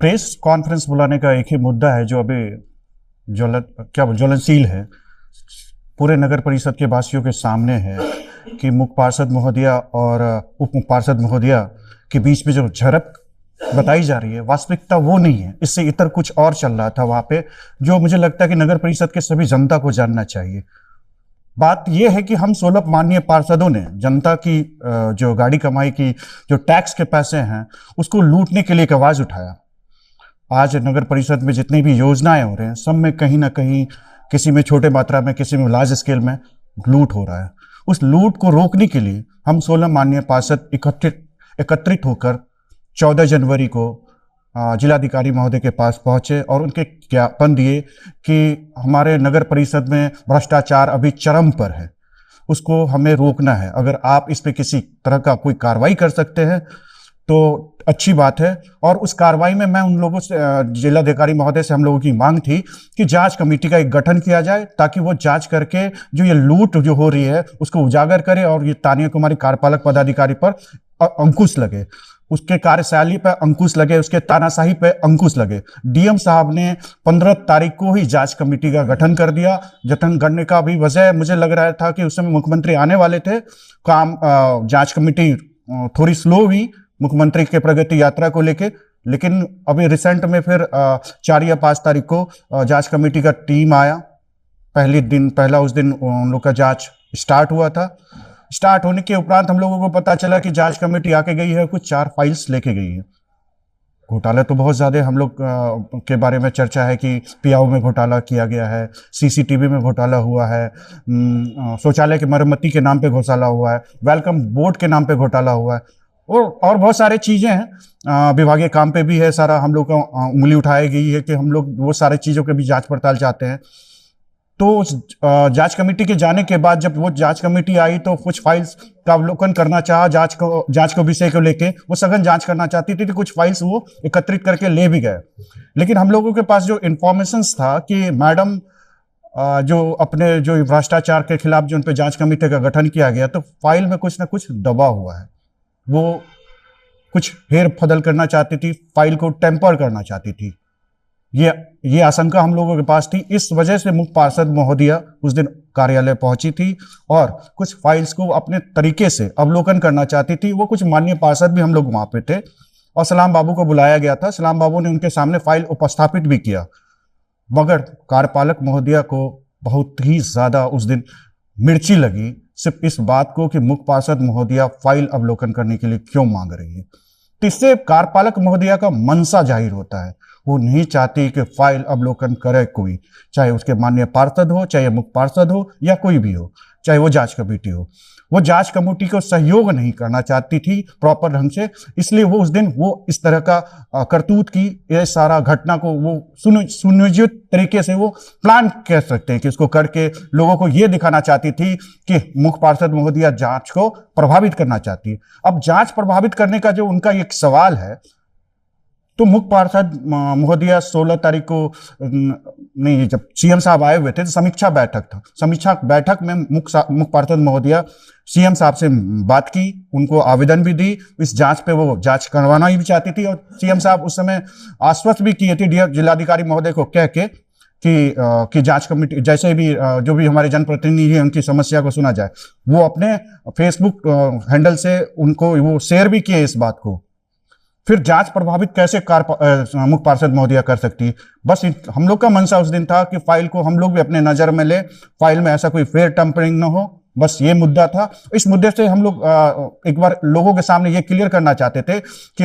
Press conference बुलाने का एक ही मुद्दा है जो अभी ज्वलनशील है, पूरे नगर परिषद के वासियों के सामने है कि मुख्य पार्षद महोदया और उप मुख्य पार्षद महोदया के बीच में जो झड़प बताई जा रही है, वास्तविकता वो नहीं है। इससे इतर कुछ और चल रहा था वहाँ पे, जो मुझे लगता है कि नगर परिषद के सभी जनता को जानना चाहिए। बात यह है कि हम 16 माननीय पार्षदों ने जनता की जो गाड़ी कमाई की जो टैक्स के पैसे हैं उसको लूटने के लिए एक आवाज उठाया। आज नगर परिषद में जितनी भी योजनाएं हो रहे हैं सब में कहीं ना कहीं किसी में छोटे मात्रा में, किसी में लार्ज स्केल में लूट हो रहा है। उस लूट को रोकने के लिए हम 16 माननीय पार्षद एकत्रित होकर 14 जनवरी को जिलाधिकारी महोदय के पास पहुंचे और उनके ज्ञापन दिए कि हमारे नगर परिषद में भ्रष्टाचार अभी चरम पर है, उसको हमें रोकना है। अगर आप इस पे किसी तरह का कोई कार्रवाई कर सकते हैं तो अच्छी बात है। और उस कार्रवाई में मैं उन लोगों से, जिलाधिकारी महोदय से हम लोगों की मांग थी कि जांच कमेटी का एक गठन किया जाए ताकि वो जांच करके जो ये लूट जो हो रही है उसको उजागर करे और ये तानिया कुमारी कार्यपालक पदाधिकारी पर अंकुश लगे, उसके कार्यशैली पर अंकुश लगे, उसके तानाशाही पे अंकुश लगे। डीएम साहब ने 15 तारीख को ही जांच कमेटी का गठन कर दिया। गठन करने का भी वजह मुझे लग रहा था कि उस समय मुख्यमंत्री आने वाले थे, काम जांच कमेटी थोड़ी स्लो हुई मुख्यमंत्री के प्रगति यात्रा को लेके, लेकिन अभी रिसेंट में फिर 4 या 5 तारीख को जांच कमेटी का टीम आया। पहला उस दिन उन लोग का जांच स्टार्ट हुआ था। स्टार्ट होने के उपरांत हम लोगों को पता चला कि जांच कमेटी आके गई है, कुछ 4 फाइल्स लेके गई है। घोटाला तो बहुत ज्यादा हम लोग के बारे में चर्चा है कि पियाऊ में घोटाला किया गया है, सीसीटीवी में घोटाला हुआ है, शौचालय की मरम्मती के नाम पे घोटाला हुआ है, वेलकम बोर्ड के नाम पे घोटाला हुआ है और बहुत सारे चीजें हैं। विभागीय काम पे भी है सारा, हम लोग को उंगली उठाई गई है कि हम लोग वो सारे चीजों के भी जांच पड़ताल चाहते हैं। तो जांच कमेटी के जाने के बाद जब वो जांच कमेटी आई तो कुछ फाइल्स का अवलोकन करना चाहा, जांच को विषय को लेके वो सघन जांच करना चाहती थी, तो कुछ फाइल्स वो एकत्रित करके ले भी गए। लेकिन हम लोगों के पास जो इंफॉर्मेशन था कि मैडम जो अपने जो भ्रष्टाचार के खिलाफ जो उन पे जांच कमेटी का गठन किया गया, तो फाइल में कुछ ना कुछ दबा हुआ है। वो कुछ हेर फदल करना चाहती थी, फाइल को टेम्पर करना चाहती थी। ये आशंका हम लोगों के पास थी। इस वजह से मुख्य पार्षद महोदया उस दिन कार्यालय पहुंची थी और कुछ फाइल्स को अपने तरीके से अवलोकन करना चाहती थी। वो कुछ माननीय पार्षद भी हम लोग वहां पे थे और सलाम बाबू को बुलाया गया था। सलाम बाबू ने उनके सामने फाइल उपस्थापित भी किया, मगर कार्यपालक महोदया को बहुत ही ज्यादा उस दिन मिर्ची लगी सिर्फ इस बात को कि मुख्य पार्षद महोदया फाइल अवलोकन करने के लिए क्यों मांग रही है। तो इससे कार्यपालक महोदया का मनसा जाहिर होता है, वो नहीं चाहती कि फाइल अवलोकन करे कोई, चाहे उसके माननीय पार्षद हो, चाहे मुख्य पार्षद हो या कोई भी हो, चाहे वो जांच कमेटी हो। वो जांच कमेटी को सहयोग नहीं करना चाहती थी प्रॉपर ढंग से, इसलिए वो उस दिन वो इस तरह का करतूत की, ये सारा घटना को वो सुनियोजित तरीके से वो प्लान कह सकते हैं कि उसको करके लोगों को ये दिखाना चाहती थी कि मुख्य पार्षद महोदया जांच को प्रभावित करना चाहती है। अब जांच प्रभावित करने का जो उनका एक सवाल है, तो मुख्य पार्षद महोदया 16 तारीख को नहीं, जब सीएम साहब आए हुए थे तो समीक्षा बैठक था। समीक्षा बैठक में मुख्य पार्षद महोदया सीएम साहब से बात की, उनको आवेदन भी दी, इस जांच पे वो जांच करवाना ही भी चाहती थी। और सीएम साहब उस समय आश्वस्त भी किए थे जिलाधिकारी महोदय को कह के कि जांच कमेटी जैसे भी जो भी हमारे जनप्रतिनिधि हैं उनकी समस्या को सुना जाए। वो अपने फेसबुक हैंडल से उनको वो शेयर भी किए इस बात को। फिर जांच प्रभावित कैसे मुख्य पार्षद महोदया कर सकती है? बस हम लोग का मनसा उस दिन था कि फाइल को हम लोग भी अपने नजर में ले, फाइल में ऐसा कोई फेयर टेम्परिंग न हो, बस ये मुद्दा था। इस मुद्दे से हम लोग एक बार लोगों के सामने ये क्लियर करना चाहते थे कि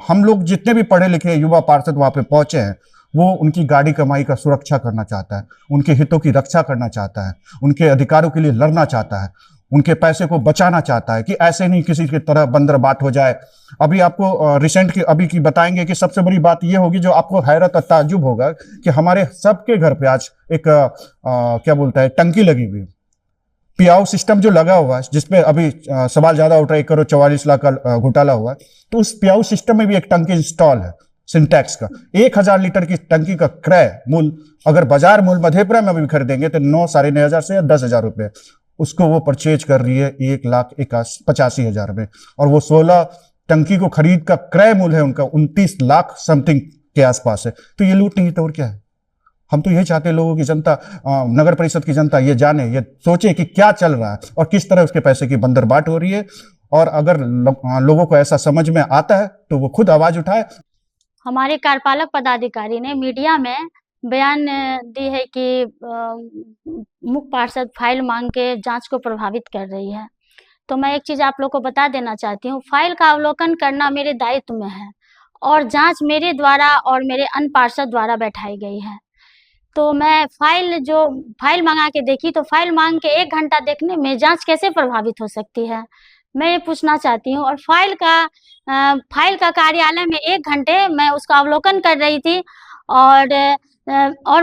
हम लोग जितने भी पढ़े लिखे युवा पार्षद वहां पे पहुंचे हैं, वो उनकी गाड़ी कमाई का सुरक्षा करना चाहता है, उनके हितों की रक्षा करना चाहता है, उनके अधिकारों के लिए लड़ना चाहता है, उनके पैसे को बचाना चाहता है कि ऐसे नहीं किसी की तरह बंदर बाट हो जाए। अभी आपको रिसेंट की अभी की बताएंगे कि सबसे बड़ी बात यह होगी जो आपको हैरत और ताज्जुब होगा कि हमारे सबके घर पे आज एक क्या बोलता है टंकी लगी हुई, पियाऊ सिस्टम जो लगा हुआ है, जिसपे अभी सवाल ज्यादा उठ रहा है, 1,44,00,000 का घोटाला हुआ है। तो उस पियाऊ सिस्टम में भी एक टंकी इंस्टॉल है सिंटैक्स का। 1,000 लीटर की टंकी का क्रय मूल्य अगर बाजार मूल्य मधेपुरा में भी खरीदेंगे तो 9,500 से या 10,000 रुपए, उसको वो परचेज कर रही है 1,85,000 में। और वो 16 टंकी को खरीद का क्रय मूल्य है उनका 29 लाख समथिंग के आसपास है, तो ये लूट नहीं तो और क्या है। हम तो यही चाहते हैं लोगों की जनता, नगर परिषद की जनता ये जाने, ये सोचे कि क्या चल रहा है और किस तरह उसके पैसे की बंदरबाट हो रही है। और अगर लोगों को ऐसा समझ में आता है तो वो खुद आवाज उठाए। हमारे कार्यपालक पदाधिकारी ने मीडिया में बयान दी है कि मुख्य पार्षद फाइल मांग के जांच को प्रभावित कर रही है। तो मैं एक चीज आप लोग को बता देना चाहती हूँ, फाइल का अवलोकन करना मेरे दायित्व में है और जांच मेरे द्वारा और मेरे अन्य पार्षद द्वारा बैठाई गई है। तो मैं फाइल मंगा के देखी, तो फाइल मांग के 1 घंटा देखने में जांच कैसे प्रभावित हो सकती है, मैं ये पूछना चाहती हूँ। और फाइल का कार्यालय में 1 घंटे मैं उसका अवलोकन कर रही थी और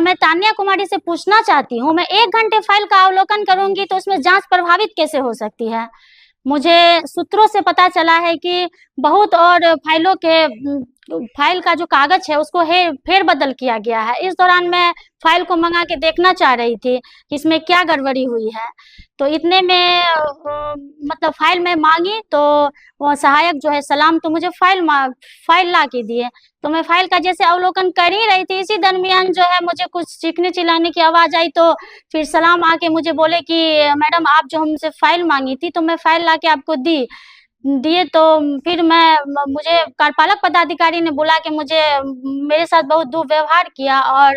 मैं तान्या कुमारी से पूछना चाहती हूँ, मैं 1 घंटे फाइल का अवलोकन करूंगी तो उसमें जांच प्रभावित कैसे हो सकती है। मुझे सूत्रों से पता चला है कि बहुत और फाइल का जो कागज है उसको फेरबदल किया गया है। इस दौरान मैं फाइल को मंगा के देखना चाह रही थी कि इसमें क्या गड़बड़ी हुई है। तो इतने में मतलब फाइल में मांगी तो वो सहायक जो है सलाम तो मुझे फाइल ला के दिए। तो मैं फाइल का जैसे अवलोकन कर ही रही थी, इसी दरमियान जो है मुझे कुछ चीखने चिल्लाने की आवाज आई। तो फिर सलाम आके मुझे बोले कि मैडम आप जो हमसे फाइल मांगी थी तो मैं फाइल ला के आपको दिए। तो फिर मुझे कार्यपालक पदाधिकारी ने बुला के मेरे साथ बहुत दुर्व्यवहार किया और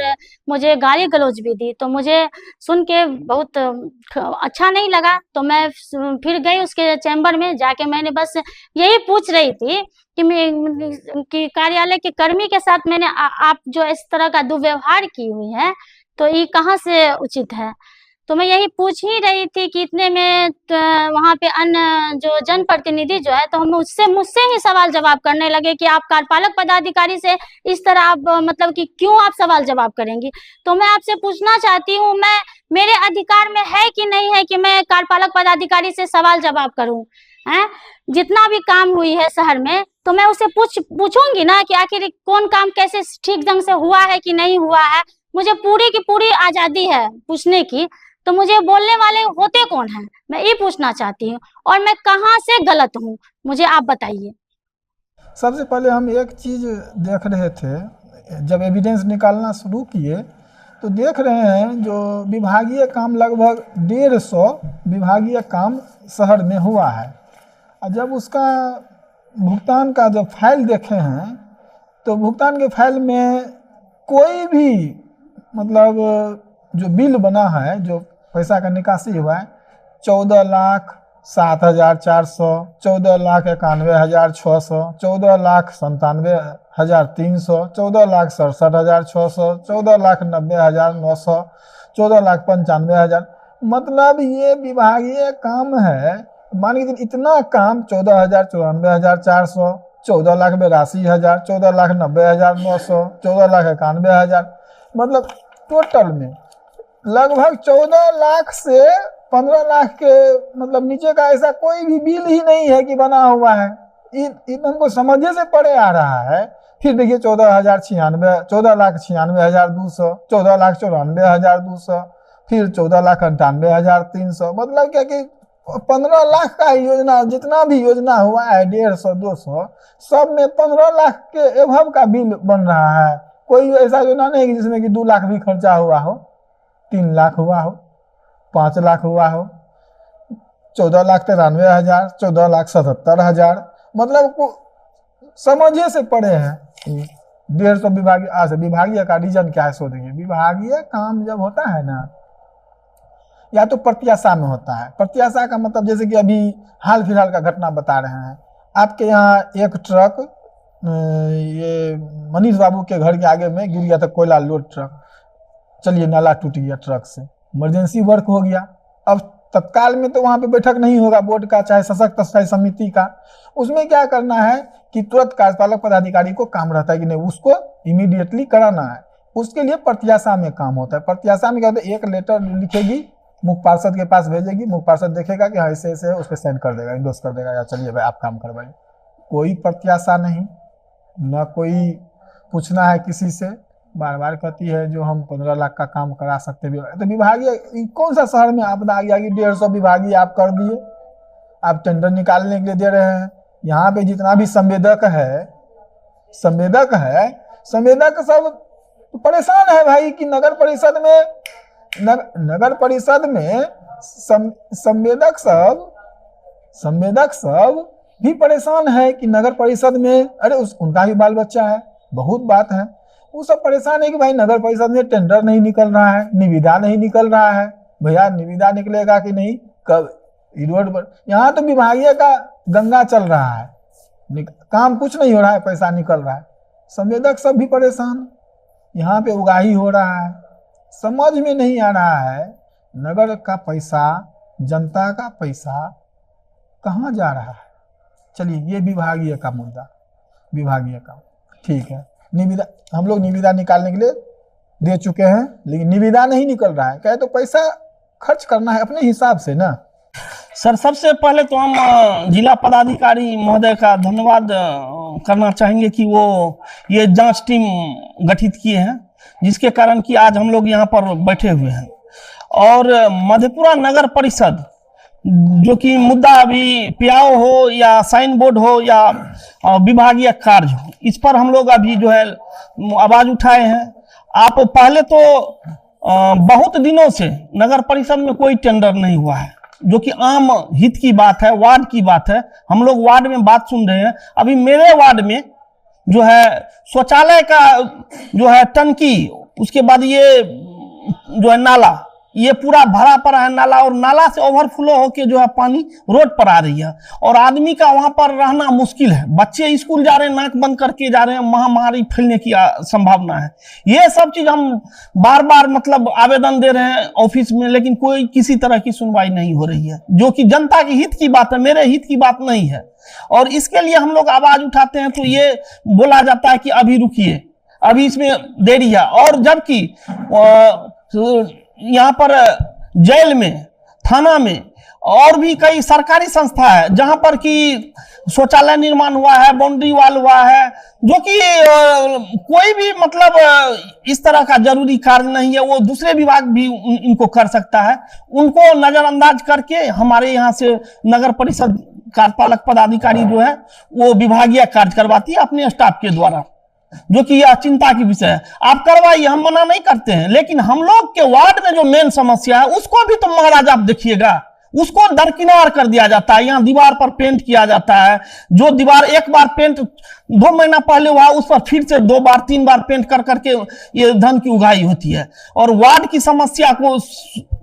मुझे गाली गलौज भी दी। तो मुझे सुन के बहुत अच्छा नहीं लगा। तो मैं फिर गई उसके चैम्बर में, जाके मैंने बस यही पूछ रही थी कि कार्यालय के कर्मी के साथ मैंने आप जो इस तरह का दुर्व्यवहार की हुई है तो ये कहाँ से उचित है। तो मैं यही पूछ ही रही थी कि इतने में वहाँ पे अन्य जो जनप्रतिनिधि जो है तो हम मुझसे ही सवाल जवाब करने लगे कि आप कार्यपालक पदाधिकारी से इस तरह आप मतलब कि क्यों आप सवाल जवाब करेंगी। तो मैं आपसे पूछना चाहती हूँ, मेरे अधिकार में है कि नहीं है कि मैं कार्यपालक पदाधिकारी से सवाल जवाब करूँ हैं। जितना भी काम हुई है शहर में तो मैं उसे पूछूंगी ना कि आखिर कौन काम कैसे ठीक ढंग से हुआ है कि नहीं हुआ है। मुझे पूरी की पूरी आजादी है पूछने की। तो मुझे बोलने वाले होते कौन हैं, मैं ये पूछना चाहती हूँ। और मैं कहाँ से गलत हूँ मुझे आप बताइए। सबसे पहले हम एक चीज़ देख रहे थे, जब एविडेंस निकालना शुरू किए तो देख रहे हैं जो विभागीय काम लगभग 150 विभागीय काम शहर में हुआ है। और जब उसका भुगतान का जब फाइल देखे हैं तो भुगतान के फाइल में कोई भी मतलब जो बिल बना है, जो पैसा का निकासी हुआ है, 14,07,400, 14,91,600, 14,97,300, 14,67,600, 14,90,900, 14,95,000। मतलब ये विभागीय काम है। मान लीजिए इतना काम 14,000, 94,400, 14,82,000, 14,90,900, 14,91,000, मतलब टोटल में लगभग 14 लाख से 15 लाख के मतलब नीचे का ऐसा कोई भी बिल ही नहीं है कि बना हुआ है। हमको समझे से परे आ रहा है। फिर देखिए 14,096, 14,96,200, 14,94,200, फिर 14,98,300। मतलब क्या कि 15 लाख का योजना, जितना भी योजना हुआ है 150, 200, सब में 15 लाख के एभव का बिल बन रहा है। कोई ऐसा योजना नहीं जिसमें कि 2 लाख भी खर्चा हुआ हो, 3 लाख हुआ हो, 5 लाख हुआ हो, 14,93,000, 14,77,000। मतलब समझे से पड़े हैं। 150 विभागीय का रीजन क्या है सो देखिए। विभागीय काम जब होता है ना, या तो प्रत्याशा में होता है। प्रत्याशा का मतलब जैसे कि अभी हाल फिलहाल का घटना बता रहे हैं। आपके यहाँ एक ट्रक ये मनीष बाबू के घर के आगे में गिर गया था, कोयला लोड ट्रक। चलिए नाला टूट गया ट्रक से, इमरजेंसी वर्क हो गया। अब तत्काल में तो वहां पे बैठक नहीं होगा बोर्ड का, चाहे सशक्त स्थायी समिति का। उसमें क्या करना है कि तुरंत कार्यपालक पदाधिकारी को काम रहता है कि नहीं, उसको इमीडिएटली कराना है। उसके लिए प्रत्याशा में काम होता है। प्रत्याशा में क्या होता है, एक लेटर लिखेगी, मुख्य पार्षद के पास भेजेगी, मुख्य पार्षद देखेगा कि हाँ ऐसे ऐसे, उस पर साइन कर देगा, इंडोर्स कर देगा, या चलिए भाई आप काम करवाइए। कोई प्रत्याशा नहीं, न कोई पूछना है किसी से। बार बार कहती है जो हम 15 लाख का काम करा सकते हैं। तो विभागीय कौन सा शहर में आपदा आ गया कि 150 विभागीय आप कर दिए, आप टेंडर निकालने के लिए दे रहे हैं। यहाँ पे जितना भी संवेदक है संवेदक सब परेशान है भाई कि नगर परिषद में संवेदक सब भी परेशान है कि नगर परिषद में अरे उनका भी बाल बच्चा है, बहुत बात है, वो सब परेशान है कि भाई नगर परिषद में टेंडर नहीं निकल रहा है, निविदा नहीं निकल रहा है। भैया निविदा निकलेगा कि नहीं, कब रोड पर, यहाँ तो विभागीय का गंगा चल रहा है, काम कुछ नहीं हो रहा है, पैसा निकल रहा है। संवेदक सब भी परेशान, यहाँ पे उगाही हो रहा है, समझ में नहीं आ रहा है नगर का पैसा, जनता का पैसा कहाँ जा रहा है। चलिए ये विभागीय का मुद्दा, विभागीय का ठीक है, निविदा हम लोग निविदा निकालने के लिए दे चुके हैं, लेकिन निविदा नहीं निकल रहा है, कहे तो पैसा खर्च करना है अपने हिसाब से ना। सर सबसे पहले तो हम जिला पदाधिकारी महोदय का धन्यवाद करना चाहेंगे कि वो ये जांच टीम गठित किए हैं, जिसके कारण कि आज हम लोग यहाँ पर बैठे हुए हैं। और मधेपुरा नगर परिषद जो कि मुद्दा अभी पियाओ हो या साइन बोर्ड हो या विभागीय कार्य हो, इस पर हम लोग अभी जो है आवाज उठाए हैं। आप पहले तो बहुत दिनों से नगर परिषद में कोई टेंडर नहीं हुआ है, जो कि आम हित की बात है, वार्ड की बात है। हम लोग वार्ड में बात सुन रहे हैं। अभी मेरे वार्ड में जो है शौचालय का जो है टंकी, उसके बाद ये जो है नाला, ये पूरा भरा पड़ा है नाला, और नाला से ओवरफ्लो होके जो है पानी रोड पर आ रही है, और आदमी का वहां पर रहना मुश्किल है। बच्चे स्कूल जा रहे हैं, नाक बंद करके जा रहे हैं, महामारी फैलने की संभावना है। ये सब चीज हम बार बार मतलब आवेदन दे रहे हैं ऑफिस में, लेकिन कोई किसी तरह की सुनवाई नहीं हो रही है, जो कि जनता के हित की बात है, मेरे हित की बात नहीं है। और इसके लिए हम लोग आवाज उठाते हैं तो ये बोला जाता है कि अभी रुकिए, अभी इसमें देरी है। और जबकि यहाँ पर जेल में, थाना में और भी कई सरकारी संस्था है जहां पर कि शौचालय निर्माण हुआ है, बाउंड्री वॉल हुआ है, जो कि कोई भी मतलब इस तरह का जरूरी कार्य नहीं है, वो दूसरे विभाग भी इनको कर सकता है। उनको नजरअंदाज करके हमारे यहाँ से नगर परिषद कार्यपालक पदाधिकारी जो है वो विभागीय कार्य करवाती है अपने स्टाफ के द्वारा, जो कि यह चिंता की विषय है। आप करवाइए, हम मना नहीं करते हैं, लेकिन हम लोग के वार्ड में जो मेन समस्या है उसको भी तो महाराज आप देखिएगा, उसको दरकिनार कर दिया जाता है। यहाँ दीवार पर पेंट किया जाता है, जो दीवार एक बार पेंट 2 महीना पहले हुआ, उस पर फिर से 2 बार 3 बार पेंट कर करके ये धन की उगाही होती है, और वार्ड की समस्या को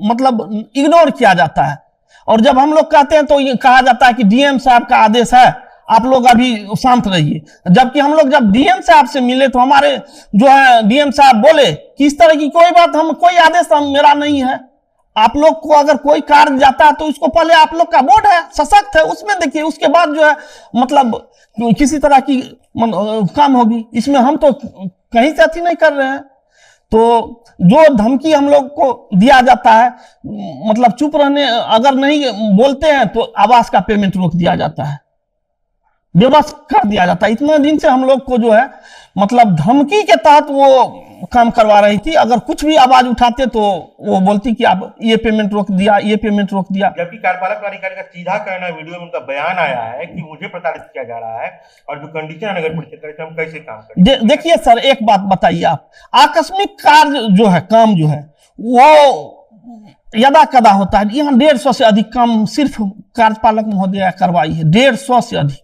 मतलब इग्नोर किया जाता है। और जब हम लोग कहते हैं तो ये कहा जाता है कि डीएम साहब का आदेश है, आप लोग अभी शांत रहिए। जबकि हम लोग जब डीएम साहब से मिले तो हमारे जो है डीएम साहब बोले कि इस तरह की कोई बात, हम कोई आदेश मेरा नहीं है, आप लोग को अगर कोई कार्य जाता है तो इसको पहले आप लोग का बोर्ड है, सशक्त है, उसमें देखिए, उसके बाद जो है मतलब किसी तरह की काम होगी। इसमें हम तो कहीं से अति नहीं कर रहे हैं। तो जो धमकी हम लोग को दिया जाता है, मतलब चुप रहने, अगर नहीं बोलते हैं तो आवास का पेमेंट रोक दिया जाता है, व्यवस्था कर दिया जाता है। इतने दिन से हम लोग को जो है मतलब धमकी के तहत वो काम करवा रही थी। अगर कुछ भी आवाज उठाते तो वो बोलती कि आप ये पेमेंट रोक दिया, ये पेमेंट रोक दिया। जबकि कार्यपालक अधिकारी का सीधा कहना, वीडियो में उनका बयान आया है कि मुझे प्रताड़ित किया जा रहा है, और जो कंडीशन है नगर परिषद का, हम कैसे काम करें। देखिए सर, एक बात बताइए आप, आकस्मिक कार्य जो है, काम जो है वो यदा कदा होता है। यहाँ 150 से अधिक काम सिर्फ कार्यपालक महोदय करवाई है, 150 से अधिक।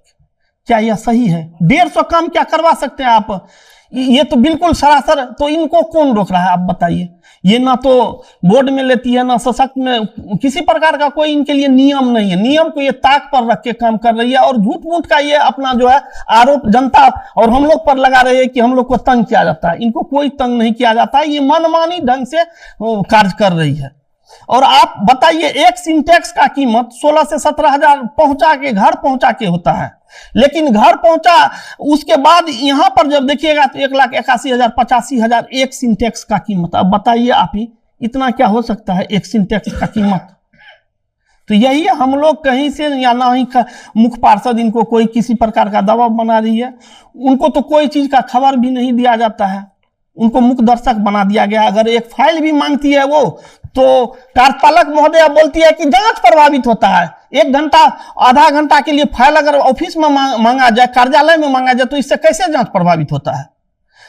क्या यह सही है? 150 काम क्या करवा सकते हैं आप? ये तो बिल्कुल सरासर। तो इनको कौन रोक रहा है आप बताइए? ये ना तो बोर्ड में लेती है, ना सशक्त में, किसी प्रकार का कोई इनके लिए नियम नहीं है। नियम को ये ताक पर रख के काम कर रही है, और झूठ मूठ का ये अपना जो है आरोप जनता और हम लोग पर लगा रही है कि हम लोग को तंग किया जाता है। इनको कोई तंग नहीं किया जाता है, ये मनमानी ढंग से कार्य कर रही है। और आप बताइए, एक सिंटेक्स का कीमत 16 से 17 हजार पहुंचा के, घर पहुंचा के होता है, लेकिन घर पहुंचा उसके बाद यहां पर जब देखिएगा तो 1,81,000 85,000 एक सिंटेक्स का कीमत। अब बताइए आप ही, इतना क्या हो सकता है एक सिंटेक्स का कीमत? तो यही है, हम लोग कहीं से या ना ही मुख्य पार्षद इनको कोई किसी प्रकार का दबाव बना रही है। उनको तो कोई चीज का खबर भी नहीं दिया जाता है, उनको मुख्य दर्शक बना दिया गया। अगर एक फाइल भी मांगती है वो, तो कार्यपालक महोदय बोलती है कि जांच प्रभावित होता है। 1 घंटा आधा घंटा के लिए फाइल अगर ऑफिस में मांगा जाए, कार्यालय में मांगा जाए, तो इससे कैसे जांच प्रभावित होता है?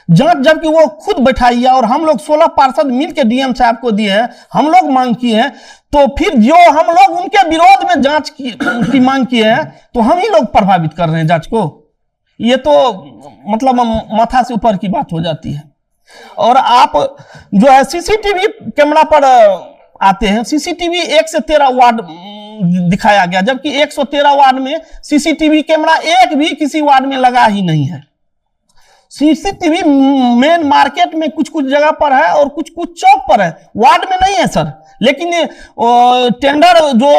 जांच जबकि वो खुद बैठाई है और हम लोग 16 पार्षद मिल के डीएम साहब को दिए हैं, हम लोग मांग किए हैं, तो फिर जो हम लोग उनके विरोध में जांच की मांग किए हैं तो हम ही लोग प्रभावित कर रहे हैं जांच को। ये तो मतलब माथा से ऊपर की बात हो जाती है। और आप जो है सीसीटीवी कैमरा पर आते हैं, सीसीटीवी 1 से 13 वार्ड दिखाया गया, जबकि 113 वार्ड में सीसीटीवी कैमरा एक भी किसी वार्ड में लगा ही नहीं है। सीसीटीवी मेन मार्केट में कुछ कुछ जगह पर है और कुछ कुछ चौक पर है, वार्ड में नहीं है सर। लेकिन टेंडर जो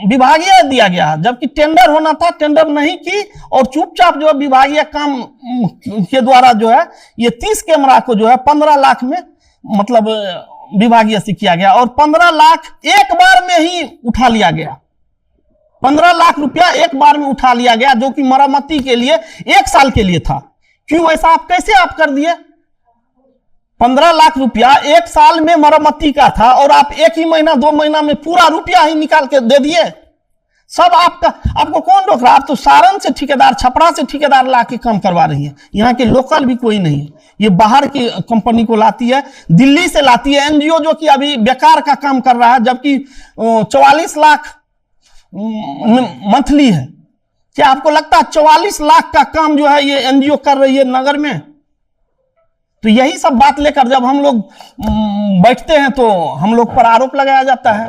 विभागीय दिया गया, जबकि टेंडर होना था, टेंडर नहीं की और चुपचाप जो विभागीय काम के द्वारा जो है ये 30 कैमरा को जो है 15 लाख में मतलब विभागीय से किया गया और 15 लाख एक बार में ही उठा लिया गया। 15 लाख रुपया एक बार में उठा लिया गया, जो कि मरम्मती के लिए 1 साल के लिए था। क्यों ऐसा आप कैसे आप कर दिए? 15 लाख रुपया 1 साल में मरम्मती का था और आप 1 ही महीना 2 महीना में पूरा रुपया ही निकाल के दे दिए। सब आपको कौन रोक रहा? आप तो सारण से ठेकेदार, छपरा से ठेकेदार ला के काम करवा रही है। यहाँ के लोकल भी कोई नहीं है, ये बाहर की कंपनी को लाती है, दिल्ली से लाती है। एनजीओ जो कि अभी बेकार का काम कर रहा है, जबकि 44 लाख मंथली है। क्या आपको लगता है 44 लाख का काम जो है ये एनजीओ कर रही है नगर में? तो यही सब बात लेकर जब हम लोग बैठते हैं तो हम लोग पर आरोप लगाया जाता है।